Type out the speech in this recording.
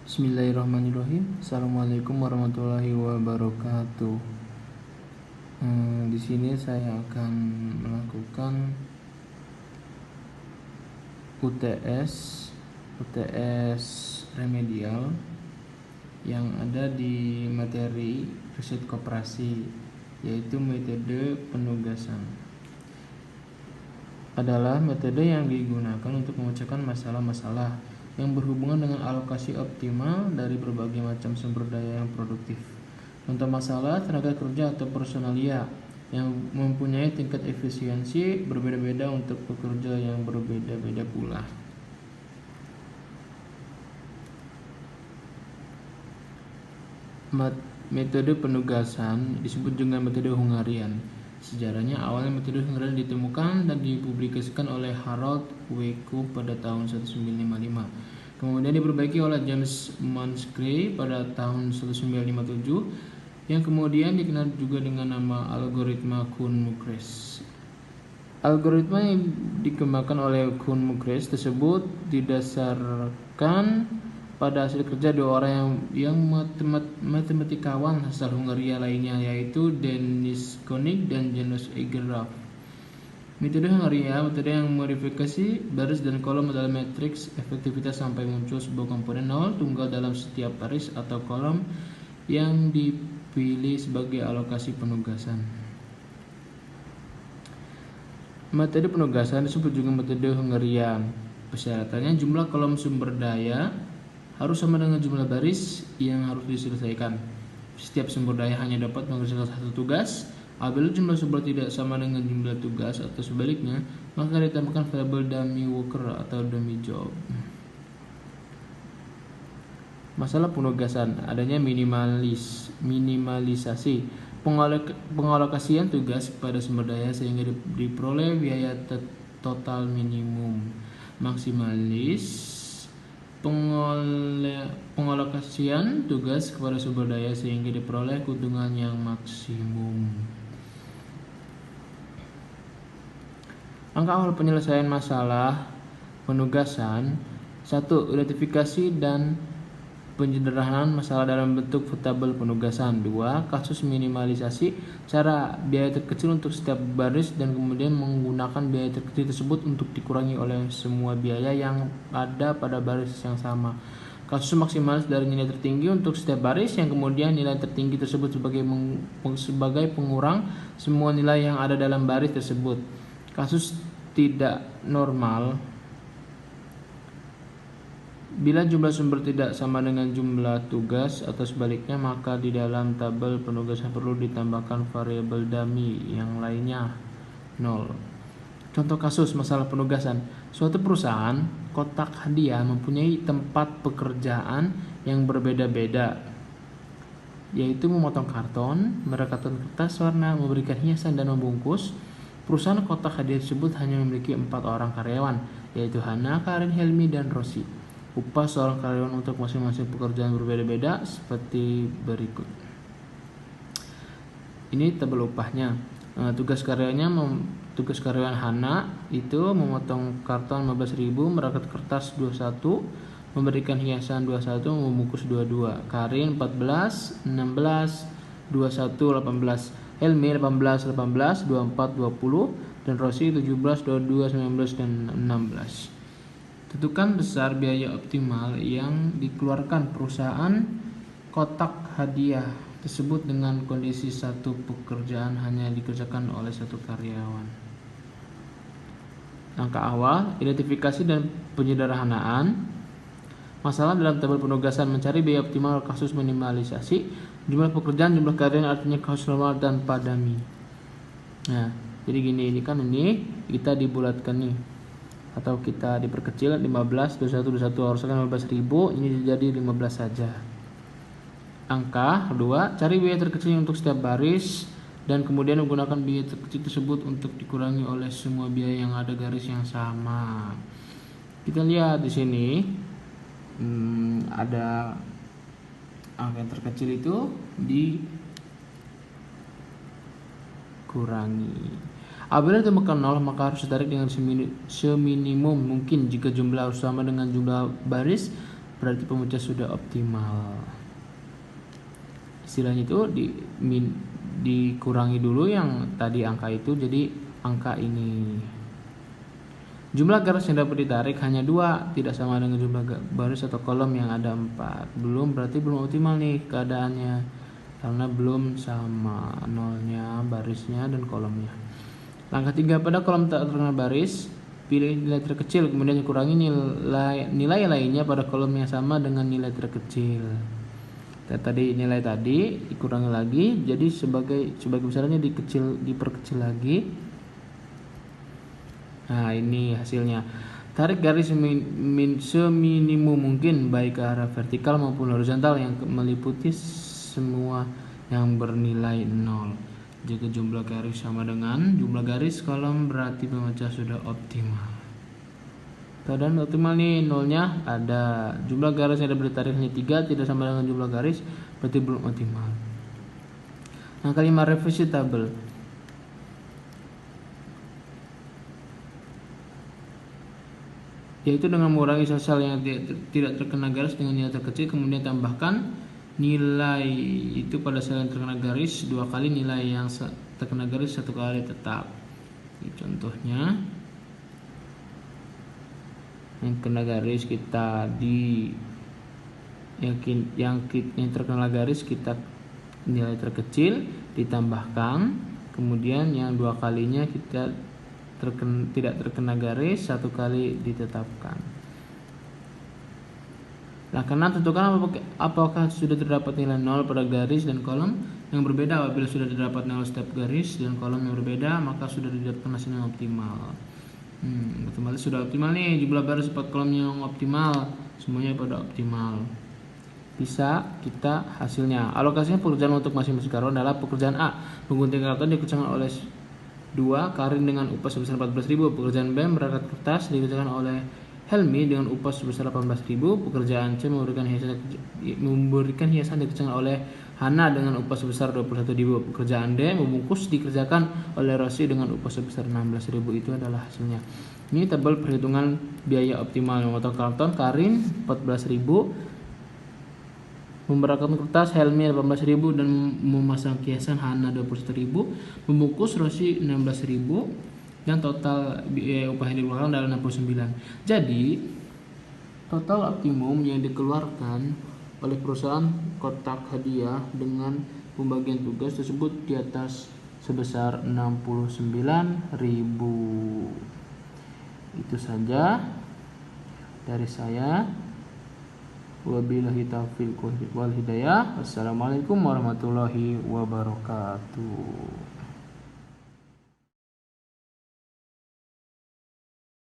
Bismillahirrahmanirrahim. Assalamualaikum warahmatullahi wabarakatuh. Di sini saya akan melakukan UTS remedial yang ada di materi riset koperasi, yaitu metode penugasan. Adalah metode yang digunakan untuk memecahkan masalah-masalah yang berhubungan dengan alokasi optimal dari berbagai macam sumber daya yang produktif. Contoh masalah tenaga kerja atau personalia yang mempunyai tingkat efisiensi berbeda-beda untuk pekerja yang berbeda-beda pula. Metode penugasan disebut juga metode Hungarian. Sejarahnya, awalnya metode Hungarian ditemukan dan dipublikasikan oleh Harold Weku pada tahun 1955. Kemudian diperbaiki oleh James Monskey pada tahun 1957, yang kemudian dikenal juga dengan nama algoritma Kuhn-Muckres. Algoritma yang dikembangkan oleh Kuhn-Muckres tersebut didasarkan pada hasil kerja dua orang yang matematikawan asal Hungaria lainnya, yaitu Denis Koenig dan Janusz Egerhard. Metode Hungaria, metode yang memodifikasi baris dan kolom dalam matriks efektivitas sampai muncul sebuah komponen nol tunggal dalam setiap baris atau kolom yang dipilih sebagai alokasi penugasan. Metode penugasan disebut juga metode Hungarian. Persyaratannya, jumlah kolom sumber daya harus sama dengan jumlah baris yang harus diselesaikan. Setiap sumber daya hanya dapat mengerjakan satu tugas. Apabila jumlah sumber tidak sama dengan jumlah tugas atau sebaliknya, maka ditambahkan variabel dummy worker atau dummy job. Masalah penugasan, adanya minimalisasi pengalokasian tugas kepada sumber daya sehingga diperoleh biaya total minimum. Maksimalis pengalokasian tugas kepada sumber daya sehingga diperoleh keuntungan yang maksimum. Angka awal penyelesaian masalah penugasan: 1. Identifikasi dan penyederhanaan masalah dalam bentuk tabel penugasan. 2. Kasus minimalisasi, cara biaya terkecil untuk setiap baris dan kemudian menggunakan biaya terkecil tersebut untuk dikurangi oleh semua biaya yang ada pada baris yang sama. Kasus maksimalis dari nilai tertinggi untuk setiap baris yang kemudian nilai tertinggi tersebut sebagai pengurang semua nilai yang ada dalam baris tersebut. Kasus tidak normal, bila jumlah sumber tidak sama dengan jumlah tugas atau sebaliknya, maka di dalam tabel penugasan perlu ditambahkan variabel dummy yang lainnya 0. Contoh kasus masalah penugasan: suatu perusahaan kotak hadiah mempunyai tempat pekerjaan yang berbeda-beda, yaitu memotong karton, merekatkan kertas warna, memberikan hiasan dan membungkus. Perusahaan kotak hadiah tersebut hanya memiliki 4 orang karyawan, yaitu Hana, Karin, Helmi, dan Rosi. Upah seorang karyawan untuk masing-masing pekerjaan berbeda-beda seperti berikut. Ini tabel upahnya. Tugas karyawan Hana itu memotong karton 15.000, merakit kertas 21, memberikan hiasan 21, membungkus 22. Karin 14, 16, 21, 18. Helmi 18, 18, 24, 20, dan Rosi 17, 22, 19, dan 16. Tentukan besar biaya optimal yang dikeluarkan perusahaan kotak hadiah tersebut dengan kondisi satu pekerjaan hanya dikerjakan oleh satu karyawan. Angka awal, identifikasi dan penyederhanaan masalah dalam tabel penugasan: mencari biaya optimal kasus minimalisasi, jumlah pekerjaan, jumlah karyawan, artinya kasus normal tanpa dummy. Nah, jadi gini, ini kita dibulatkan nih, atau kita diperkecil 15, 21 harusnya 15.000, ini jadi 15 saja. Angka kedua, cari biaya terkecil untuk setiap baris dan kemudian menggunakan biaya terkecil tersebut untuk dikurangi oleh semua biaya yang ada garis yang sama. Kita lihat di sini ada angka yang terkecil itu dikurangi. Apabila ditemukan 0, maka harus ditarik dengan seminimum mungkin. Jika jumlah harus sama dengan jumlah baris, berarti pemecah sudah optimal. Istilahnya itu dikurangi dulu yang tadi angka itu jadi angka ini. Jumlah garis yang dapat ditarik hanya 2, tidak sama dengan jumlah baris atau kolom yang ada 4. Berarti belum optimal nih keadaannya, karena belum sama nolnya, barisnya, dan kolomnya. Langkah 3, pada kolom tak terkenal baris, pilih nilai terkecil, kemudian kurangi nilai lainnya pada kolom yang sama dengan nilai terkecil. Tadi nilai tadi dikurangi lagi, jadi sebagai besarnya diperkecil lagi. Nah, ini hasilnya. Tarik garis seminimum mungkin baik ke arah vertikal maupun horizontal yang meliputi semua yang bernilai 0. Jika jumlah garis sama dengan jumlah garis kolom, berarti pemecah sudah optimal. Keadaan optimal nih, nolnya ada, jumlah garis yang dapat ditarik hanya 3, tidak sama dengan jumlah garis, berarti belum optimal. Angka 5, revisi tabel. Yaitu dengan mengurangi sel yang tidak terkena garis dengan nilai terkecil, kemudian tambahkan nilai itu pada sel yang terkena garis 2 kali nilai yang terkena garis 1 kali tetap. Ini contohnya. Yang kena garis kita yang terkena garis kita nilai terkecil ditambahkan, kemudian yang 2 kalinya kita tidak terkena garis 1 kali ditetapkan. Nah, karena tentukan apakah sudah terdapat nilai 0 pada garis dan kolom yang berbeda. Apabila sudah terdapat 0 setiap garis dan kolom yang berbeda, maka sudah didapatkan hasil yang optimal. Otomatis sudah optimal nih, jumlah baris 4 kolom yang optimal, semuanya pada optimal. Bisa kita hasilnya. Alokasinya pekerjaan untuk masing-masing karyawan adalah pekerjaan A, menggunting karton dikerjakan oleh 2 Karin dengan upah sebesar 14.000. Pekerjaan B, merawat kertas dikerjakan oleh Helmi dengan upah sebesar 18.000. Pekerjaan C, memberikan hiasan dikerjakan oleh Hana dengan upah sebesar 21.000. Pekerjaan D, membungkus dikerjakan oleh Rosi dengan upah sebesar 16.000. Itu adalah hasilnya. Ini tabel perhitungan biaya optimal. Memotong karton Karin 14.000, memberatkan kertas Helmi 18.000, dan memasang kiasan Hana 21.000, membungkus Rosi 16.000, dan total biaya upah yang dikeluarkan adalah 69. Jadi total optimum yang dikeluarkan oleh perusahaan kotak hadiah dengan pembagian tugas tersebut di atas sebesar 69.000. Itu saja dari saya. Wabillahi taufiq wal hidayah. Wassalamualaikum warahmatullahi wabarakatuh.